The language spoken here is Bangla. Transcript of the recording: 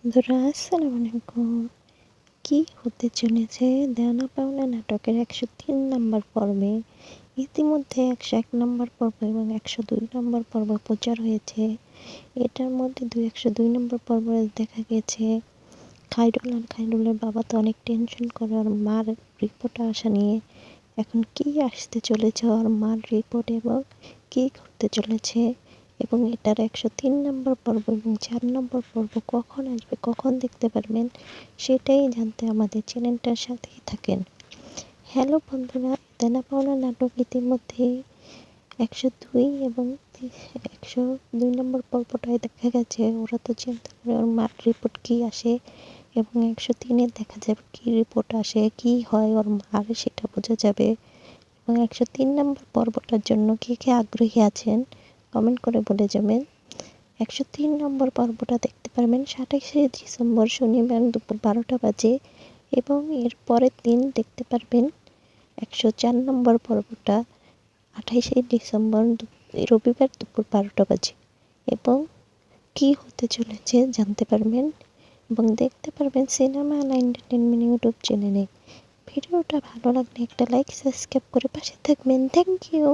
বন্ধুরা আসসালামু আলাইকুম। কি হতে চলেছে দেওয়া পাওনা নাটকের 103 নম্বর পর্বে ইতিমধ্যে 101 নম্বর পর্ব এবং 102 নম্বর পর্ব প্রচার হয়েছে। এটার মধ্যে 102 নম্বর পর্বে দেখা গেছে খাইরুলের বাবা তো অনেক টেনশন করে ওর মার রিপোর্ট আসা নিয়ে। এখন কি আসতে চলেছে ওর মার রিপোর্ট এবং কি করতে চলেছে, এবং এটার 103 নম্বর পর্ব এবং 4 নম্বর পর্ব কখন আসবে, কখন দেখতে পারবেন, সেটাই জানতে আমাদের চ্যানেলটার সাথেই থাকেন। হ্যালো বন্ধুরা, দেনা পাওনা নাটক ইতিমধ্যেই 102 এবং 102 নম্বর পর্বটায় দেখা গেছে ওরা তো চিন্তা করে ওর মার রিপোর্ট কী আসে, এবং 103-এ দেখা যাবে কী রিপোর্ট আসে, কী হয় ওর মার সেটা বোঝা যাবে। এবং 103 নম্বর পর্বটার জন্য কে কে আগ্রহী আছেন কমেন্ট করে বলে যাবেন। 103 নম্বর পর্বটা দেখতে পারবেন 27শে ডিসেম্বর শনিবার দুপুর 12টা বাজে, এবং এর পরের দিন দেখতে পারবেন 104 নম্বর পর্বটা 28শে ডিসেম্বর রবিবার দুপুর 12টা বাজে, এবং কী হতে চলেছে জানতে পারবেন এবং দেখতে পারবেন সিনেমা আলা এন্টারটেনমেন্ট ইউটিউব চ্যানেলে। ভিডিওটা ভালো লাগলে একটা লাইক সাবস্ক্রাইব করে পাশে থাকবেন। Thank you.